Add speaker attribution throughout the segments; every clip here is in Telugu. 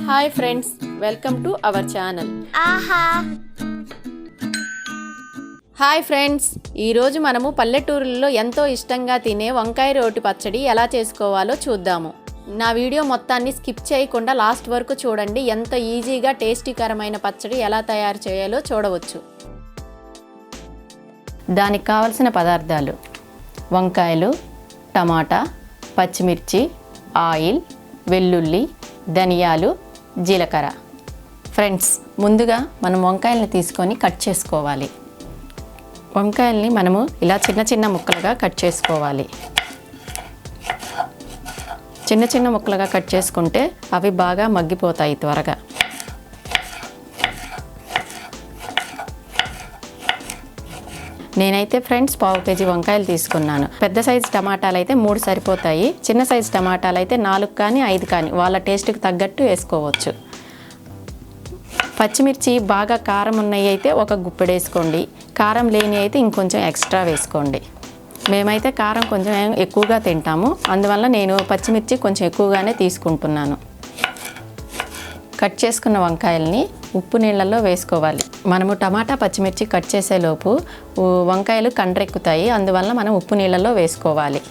Speaker 1: Hi friends, welcome to our channel
Speaker 2: ఆహా.
Speaker 1: హాయ్ ఫ్రెండ్స్, ఈరోజు మనము పల్లెటూరుల్లో ఎంతో ఇష్టంగా తినే వంకాయ రోటి పచ్చడి ఎలా చేసుకోవాలో చూద్దాము. నా వీడియో మొత్తాన్ని స్కిప్ చేయకుండా లాస్ట్ వరకు చూడండి. ఎంత ఈజీగా టేస్టీకరమైన పచ్చడి ఎలా తయారు చేయాలో చూడవచ్చు. దానికి కావలసిన పదార్థాలు: వంకాయలు, టమాటా, పచ్చిమిర్చి, ఆయిల్, వెల్లుల్లి, ధనియాలు, జీలకర్ర. ఫ్రెండ్స్, ముందుగా మనం వంకాయల్ని తీసుకొని కట్ చేసుకోవాలి. వంకాయల్ని మనము ఇలా చిన్న చిన్న ముక్కలుగా కట్ చేసుకోవాలి. చిన్న చిన్న ముక్కలుగా కట్ చేసుకుంటే అవి బాగా మగ్గిపోతాయి త్వరగా. నేనైతే ఫ్రెండ్స్ 1/2 కేజీ వంకాయలు తీసుకున్నాను. పెద్ద సైజు టమాటాలు అయితే 3 సరిపోతాయి. చిన్న సైజు టమాటాలు అయితే 4 కానీ 5 కానీ వాళ్ళ టేస్ట్కి తగ్గట్టు వేసుకోవచ్చు. పచ్చిమిర్చి బాగా కారం ఉన్నాయి అయితే ఒక గుప్పెడు వేసుకోండి. కారం లేని అయితే ఇంకొంచెం ఎక్స్ట్రా వేసుకోండి. మేమైతే కారం కొంచెం ఎక్కువగా తింటాము, అందువల్ల నేను పచ్చిమిర్చి కొంచెం ఎక్కువగానే తీసుకుంటున్నాను. కట్ చేసుకున్న వంకాయల్ని ఉప్పు నీళ్ళల్లో వేసుకోవాలి. మనము టమాటా పచ్చిమిర్చి కట్ చేసేలోపు వంకాయలు కండ్రెక్కుతాయి, అందువల్ల మనం ఉప్పు నీళ్ళల్లో వేసుకోవాలి.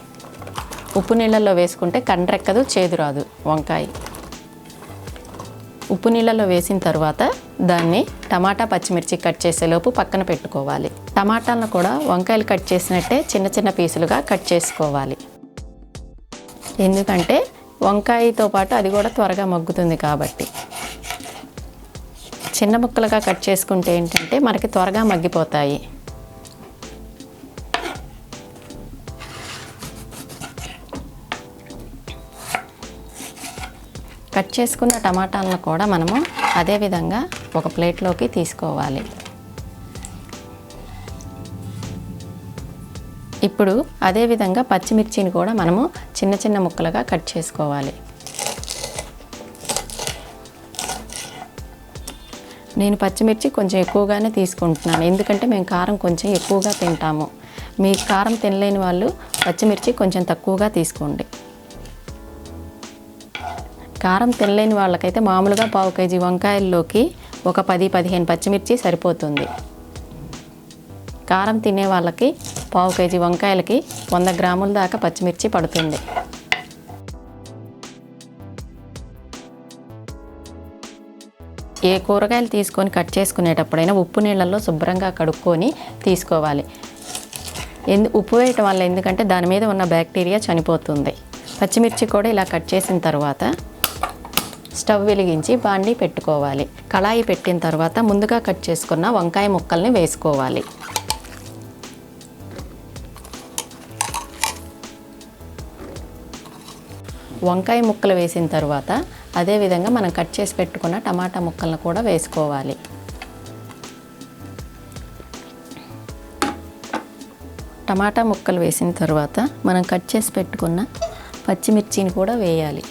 Speaker 1: ఉప్పు నీళ్ళల్లో వేసుకుంటే కండ్రెక్కదు, చేదు రాదు వంకాయ. ఉప్పు నీళ్ళల్లో వేసిన తర్వాత దాన్ని టమాటా పచ్చిమిర్చి కట్ చేసేలోపు పక్కన పెట్టుకోవాలి. టమాటాలను కూడా వంకాయలు కట్ చేసినట్టే చిన్న చిన్న పీసులుగా కట్ చేసుకోవాలి. ఎందుకంటే వంకాయతో పాటు అది కూడా త్వరగా మగ్గుతుంది కాబట్టి. చిన్న ముక్కలుగా కట్ చేసుకుంటే ఏంటంటే మనకి త్వరగా మగ్గిపోతాయి. కట్ చేసుకున్న టమాటాలను కూడా మనము అదే విధంగా ఒక ప్లేట్లోకి తీసుకోవాలి. ఇప్పుడు అదే విధంగా పచ్చిమిర్చిని కూడా మనము చిన్న చిన్న ముక్కలుగా కట్ చేసుకోవాలి. నేను పచ్చిమిర్చి కొంచెం ఎక్కువగానే తీసుకుంటున్నాను, ఎందుకంటే మేము కారం కొంచెం ఎక్కువగా తింటాము. మీ కారం తినలేని వాళ్ళు పచ్చిమిర్చి కొంచెం తక్కువగా తీసుకోండి. కారం తినలేని వాళ్ళకైతే మామూలుగా 1/2 కేజీ వంకాయల్లోకి ఒక 10-15 పచ్చిమిర్చి సరిపోతుంది. కారం తినే వాళ్ళకి 1/2 కేజీ వంకాయలకి 100 గ్రాముల దాకా పచ్చిమిర్చి పడుతుంది. ఏ కూరగాయలు తీసుకొని కట్ చేసుకునేటప్పుడైనా ఉప్పు నీళ్ళల్లో శుభ్రంగా కడుక్కొని తీసుకోవాలి. ఉప్పు వేయటం వల్ల ఎందుకంటే దాని మీద ఉన్న బ్యాక్టీరియా చనిపోతుంది. పచ్చిమిర్చి కూడా ఇలా కట్ చేసిన తర్వాత స్టవ్ వెలిగించి బాండీ పెట్టుకోవాలి. కళాయి పెట్టిన తర్వాత ముందుగా కట్ చేసుకున్న వంకాయ ముక్కల్ని వేసుకోవాలి. వంకాయ ముక్కలు వేసిన తర్వాత అదేవిధంగా మనం కట్ చేసి పెట్టుకున్న టమాటా ముక్కలను కూడా వేసుకోవాలి. టమాటా ముక్కలు వేసిన తర్వాత మనం కట్ చేసి పెట్టుకున్న పచ్చిమిర్చిని కూడా వేయాలి.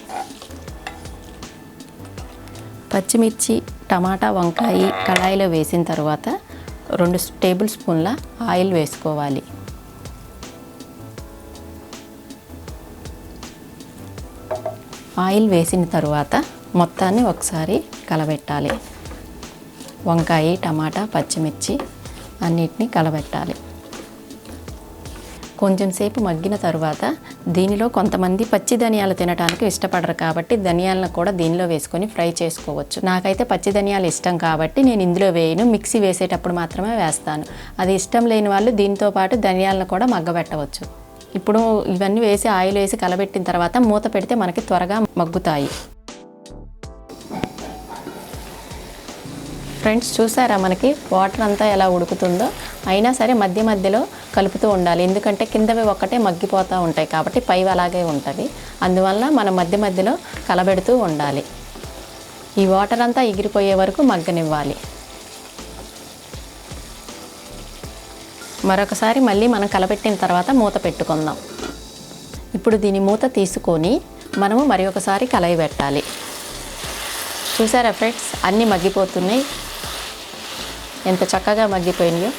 Speaker 1: పచ్చిమిర్చి, టమాటా, వంకాయ కళాయిలో వేసిన తర్వాత 2 టేబుల్ స్పూన్ల ఆయిల్ వేసుకోవాలి. ఆయిల్ వేసిన తర్వాత మొత్తాన్ని ఒకసారి కలబెట్టాలి. వంకాయ, టమాటా, పచ్చిమిర్చి అన్నిటినీ కలబెట్టాలి. కొంచెం సేపు మగ్గిన తర్వాత దీనిలో కొంతమంది పచ్చి ధనియాలు తినడానికి ఇష్టపడరు కాబట్టి ధనియాలను కూడా దీనిలో వేసుకొని ఫ్రై చేసుకోవచ్చు. నాకైతే పచ్చి ధనియాలు ఇష్టం కాబట్టి నేను ఇందులో వేయను, మిక్సీ వేసేటప్పుడు మాత్రమే వేస్తాను. అది ఇష్టం లేని వాళ్ళు దీంతో పాటు ధనియాలను కూడా మగ్గబెట్టవచ్చు. ఇప్పుడు ఇవన్నీ వేసి ఆయిల్ వేసి కలబెట్టిన తర్వాత మూత పెడితే మనకి త్వరగా మగ్గుతాయి. ఫ్రెండ్స్, చూసారా మనకి వాటర్ అంతా ఎలా ఉడుకుతుందో? అయినా సరే మధ్య మధ్యలో కలుపుతూ ఉండాలి, ఎందుకంటే కిందవి ఒక్కటే మగ్గిపోతూ ఉంటాయి కాబట్టి పైవి అలాగే ఉంటుంది. అందువల్ల మనం మధ్య మధ్యలో కలబెడుతూ ఉండాలి. ఈ వాటర్ అంతా ఎగిరిపోయే వరకు మగ్గనివ్వాలి. మరొకసారి మళ్ళీ మనం కలబెట్టిన తర్వాత మూత పెట్టుకుందాం. ఇప్పుడు దీని మూత తీసుకొని మనము మరి ఒకసారి కలయి పెట్టాలి. చూసారా ఫ్రెండ్స్, అన్నీ మగ్గిపోతున్నాయి, ఎంత చక్కగా మగ్గిపోయినాయో.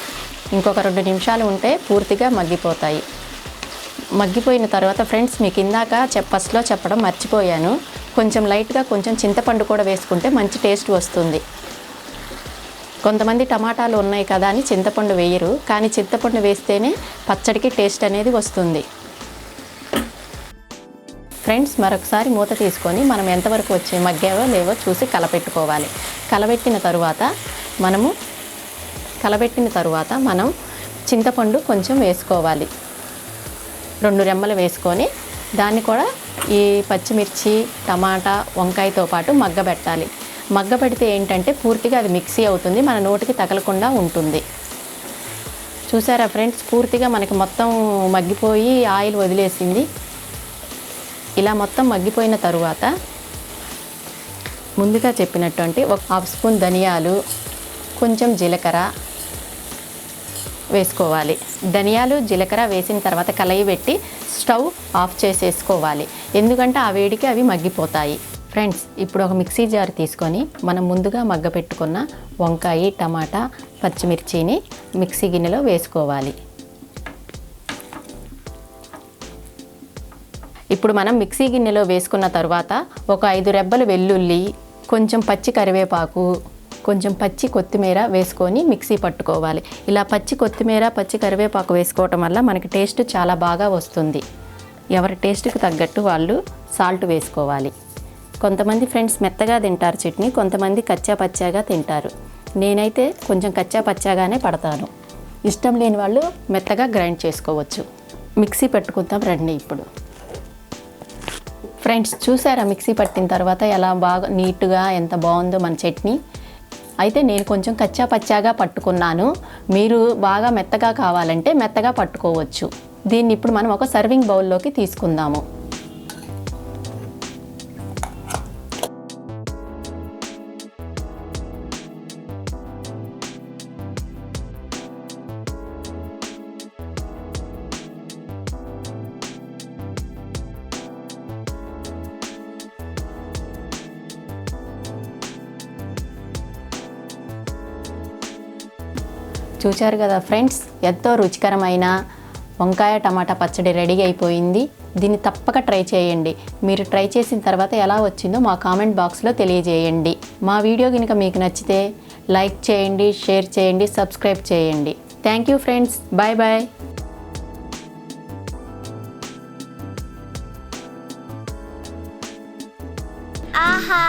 Speaker 1: ఇంకొక 2 నిమిషాలు ఉంటే పూర్తిగా మగ్గిపోతాయి. మగ్గిపోయిన తర్వాత ఫ్రెండ్స్ మీకు ఇందాక ఫస్ట్లో చెప్పడం మర్చిపోయాను, కొంచెం లైట్గా కొంచెం చింతపండు కూడా వేసుకుంటే మంచి టేస్ట్ వస్తుంది. కొంతమంది టమాటాలు ఉన్నాయి కదా అని చింతపండు వేయరు, కానీ చింతపండు వేస్తేనే పచ్చడికి టేస్ట్ అనేది వస్తుంది. ఫ్రెండ్స్ మరొకసారి మూత తీసుకొని మనం ఎంతవరకు వచ్చి మగ్గావో లేవో చూసి కలపెట్టుకోవాలి. కలబెట్టిన తరువాత మనం చింతపండు కొంచెం వేసుకోవాలి. 2 రెమ్మలు వేసుకొని దాన్ని కూడా ఈ పచ్చిమిర్చి, టమాటా, వంకాయతో పాటు మగ్గబెట్టాలి. మగ్గబెడితే ఏంటంటే పూర్తిగా అది మిక్సీ అవుతుంది, మన నోటికి తగలకుండా ఉంటుంది. చూసారా ఫ్రెండ్స్, పూర్తిగా మనకి మొత్తం మగ్గిపోయి ఆయిల్ వదిలేసింది. ఇలా మొత్తం మగ్గిపోయిన తరువాత ముందుగా చెప్పినటువంటి 1/2 స్పూన్ ధనియాలు, కొంచెం జీలకర్ర వేసుకోవాలి. ధనియాలు, జీలకర్ర వేసిన తర్వాత కలయి పెట్టి స్టవ్ ఆఫ్ చేసేసుకోవాలి, ఎందుకంటే ఆ వేడికి అవి మగ్గిపోతాయి. ఫ్రెండ్స్ ఇప్పుడు ఒక మిక్సీ జార్ తీసుకొని మనం ముందుగా మగ్గపెట్టుకున్న వంకాయ, టమాటా, పచ్చిమిర్చిని మిక్సీ గిన్నెలో వేసుకోవాలి. ఇప్పుడు మనం మిక్సీ గిన్నెలో వేసుకున్న తర్వాత ఒక 5 రెబ్బలు వెల్లుల్లి, కొంచెం పచ్చి కరివేపాకు, కొంచెం పచ్చి కొత్తిమీర వేసుకొని మిక్సీ పట్టుకోవాలి. ఇలా పచ్చి కొత్తిమీర, పచ్చి కరివేపాకు వేసుకోవటం వల్ల మనకి టేస్ట్ చాలా బాగా వస్తుంది. ఎవరి టేస్ట్కి తగ్గట్టు వాళ్ళు సాల్ట్ వేసుకోవాలి. కొంతమంది ఫ్రెండ్స్ మెత్తగా తింటారు చట్నీ, కొంతమంది కచ్చా పచ్చాగా తింటారు. నేనైతే కొంచెం కచ్చా పచ్చాగానే పడతాను. ఇష్టం లేని వాళ్ళు మెత్తగా గ్రైండ్ చేసుకోవచ్చు. మిక్సీ పెట్టుకుందాం రండి. ఇప్పుడు ఫ్రెండ్స్ చూసారా మిక్సీ పట్టిన తర్వాత ఎలా బాగా నీట్గా ఎంత బాగుందో మన చట్నీ. అయితే నేను కొంచెం కచ్చా పచ్చాగా పట్టుకున్నాను, మీరు బాగా మెత్తగా కావాలంటే మెత్తగా పట్టుకోవచ్చు. దీన్ని ఇప్పుడు మనం ఒక సర్వింగ్ బౌల్లోకి తీసుకుందాము. చూశారు కదా ఫ్రెండ్స్, ఎంతో రుచికరమైన వంకాయ టమాటా పచ్చడి రెడీ అయిపోయింది. దీన్ని తప్పక ట్రై చేయండి. మీరు ట్రై చేసిన తర్వాత ఎలా వచ్చిందో మా కామెంట్ బాక్స్లో తెలియజేయండి. మా వీడియో కనుక మీకు నచ్చితే లైక్ చేయండి, షేర్ చేయండి, సబ్స్క్రైబ్ చేయండి. Thank you friends, bye bye.
Speaker 2: ఆహా.